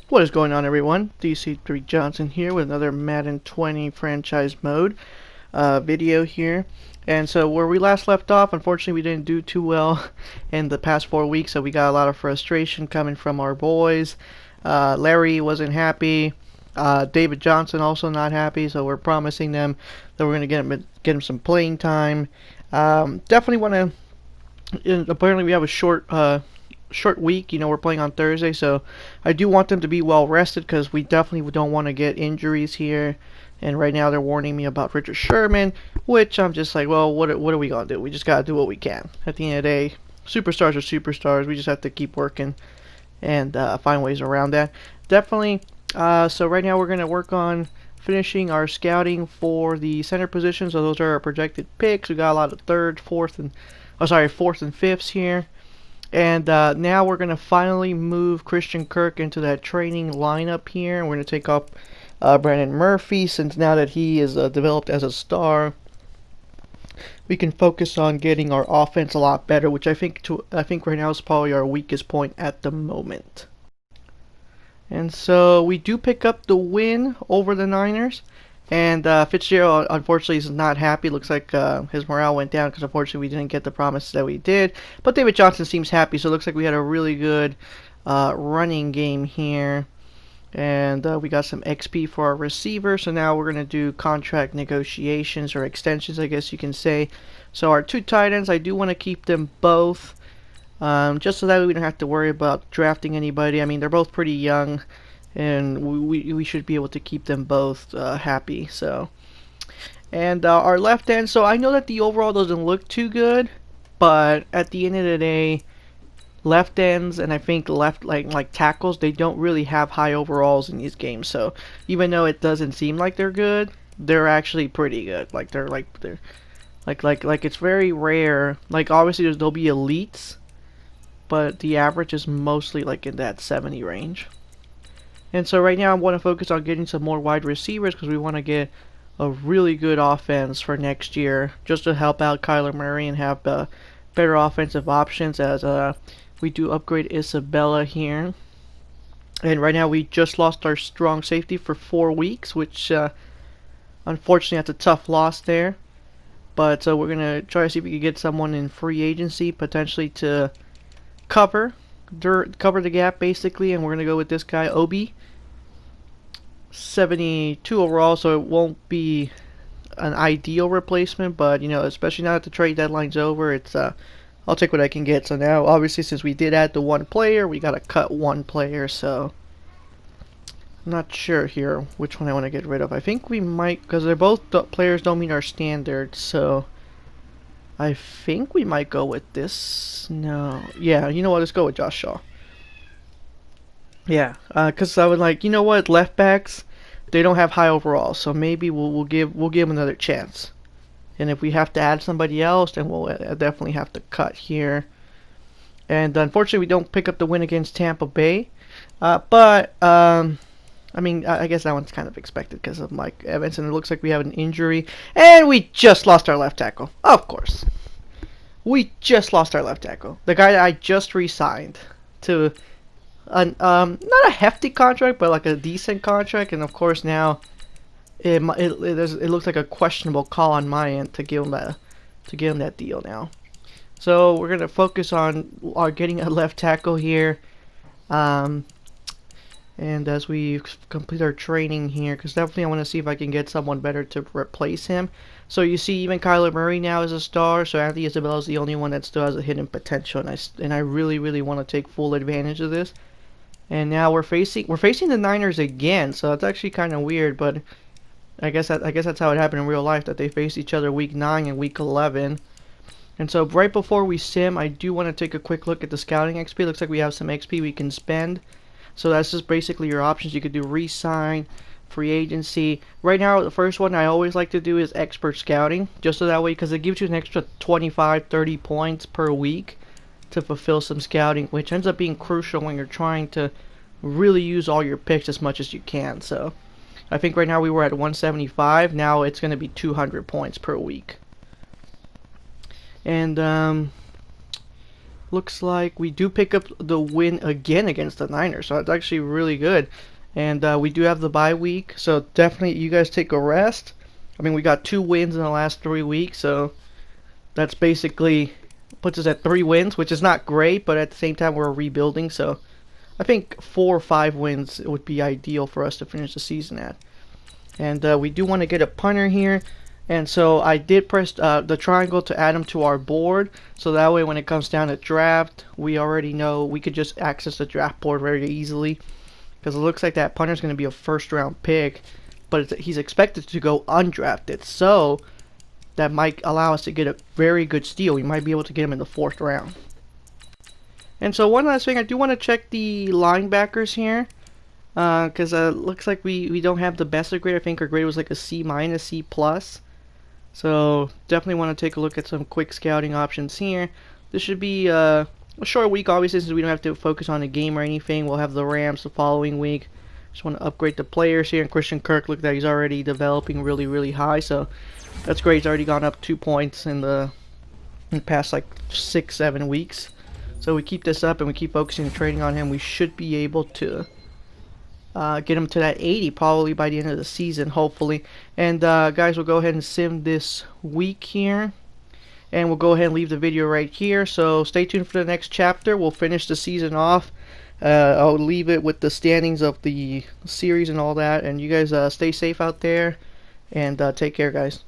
What is going on, everyone? DC3 Johnson here with another Madden 20 franchise mode video here. And so where we last left off, unfortunately we didn't do too well in the past 4 weeks, so we got a lot of frustration coming from our boys. Larry wasn't happy. David Johnson also not happy, so we're promising them that we're going to get him some playing time. Definitely want to... Apparently we have a short week. You know, we're playing on Thursday, so I do want them to be well rested because we definitely don't want to get injuries here. And right now they're warning me about Richard Sherman, which I'm just like, well, what are we gonna do? We just gotta do what we can. At the end of the day, superstars are superstars. We just have to keep working and find ways around that. Definitely. So right now we're gonna work on finishing our scouting for the center position. So those are our projected picks. We got a lot of fourth and fifths here. And now we're going to finally move Christian Kirk into that training lineup here. We're going to take up Brandon Murphy, since now that he is developed as a star, we can focus on getting our offense a lot better, which I think right now is probably our weakest point at the moment. And so we do pick up the win over the Niners. And Fitzgerald, unfortunately, is not happy. Looks like his morale went down because, unfortunately, we didn't get the promise that we did. But David Johnson seems happy, so it looks like we had a really good running game here. And we got some XP for our receiver. So now we're going to do contract negotiations, or extensions, I guess you can say. So our two tight ends, I do want to keep them both. Just so that we don't have to worry about drafting anybody. I mean, they're both pretty young, and we should be able to keep them both happy. So, and our left end. So I know that the overall doesn't look too good, but at the end of the day, left ends and I think left like tackles, they don't really have high overalls in these games. So even though it doesn't seem like they're good, they're actually pretty good. Like they're it's very rare. Like obviously there'll be elites, but the average is mostly like in that 70 range. And so right now I want to focus on getting some more wide receivers because we want to get a really good offense for next year, just to help out Kyler Murray and have better offensive options as we do upgrade Isabella here. And right now we just lost our strong safety for 4 weeks, which unfortunately that's a tough loss there. But we're going to try to see if we can get someone in free agency potentially to cover the gap basically, and we're going to go with this guy, Obi. 72 overall, so it won't be an ideal replacement, but you know, especially now that the trade deadline's over, it's I'll take what I can get. So now obviously since we did add the one player, we got to cut one player, so I'm not sure here which one I want to get rid of. I think we might, because they're both players don't meet our standards, so I think we might go with this. No. Yeah, you know what? Let's go with Josh Shaw. Yeah, because I would like, you know what? Left backs, they don't have high overall, so maybe we'll give them another chance. And if we have to add somebody else, then we'll definitely have to cut here. And unfortunately, we don't pick up the win against Tampa Bay. But I mean, I guess that one's kind of expected because of Mike Evans, and it looks like we have an injury. And we just lost our left tackle. Of course. We just lost our left tackle. The guy that I just re-signed to not a hefty contract, but like a decent contract. And of course now it looks like a questionable call on my end to give him that deal now. So we're gonna focus on getting a left tackle here. And as we complete our training here, because definitely I want to see if I can get someone better to replace him. So you see, even Kyler Murray now is a star. So Anthony Isabella is the only one that still has a hidden potential, and I really want to take full advantage of this. And now we're facing the Niners again. So it's actually kind of weird, but I guess that's how it happened in real life, that they face each other week 9 and week 11. And so right before we sim, I do want to take a quick look at the scouting XP. Looks like we have some XP we can spend. So that's just basically your options. You could do re-sign, free agency. Right now, the first one I always like to do is expert scouting, just so that way, because it gives you an extra 25-30 points per week to fulfill some scouting, which ends up being crucial when you're trying to really use all your picks as much as you can. So I think right now we were at 175. Now it's going to be 200 points per week. And looks like we do pick up the win again against the Niners, so it's actually really good. And we do have the bye week, so definitely you guys take a rest. I mean, we got 2 wins in the last 3 weeks, so that's basically puts us at 3 wins, which is not great, but at the same time we're rebuilding, so I think 4 or 5 wins would be ideal for us to finish the season at. And we do want to get a punter here, and so I did press the triangle to add him to our board, so that way when it comes down to draft, we already know we could just access the draft board very easily, because it looks like that punter is going to be a first round pick, but he's expected to go undrafted, so that might allow us to get a very good steal. We might be able to get him in the 4th round. And so one last thing, I do want to check the linebackers here, because it looks like we don't have the best of grade. I think our grade was like a C minus, C plus. So definitely want to take a look at some quick scouting options here. This should be a short week, obviously, since we don't have to focus on a game or anything. We'll have the Rams the following week. Just want to upgrade the players here. And Christian Kirk, look, that he's already developing really, really high. So that's great. He's already gone up 2 points in the past like 6-7 weeks. So we keep this up and we keep focusing and trading on him. We should be able to get him to that 80 probably by the end of the season, hopefully. And guys, we'll go ahead and sim this week here. And we'll go ahead and leave the video right here. So stay tuned for the next chapter. We'll finish the season off. I'll leave it with the standings of the series and all that. And you guys stay safe out there. And take care, guys.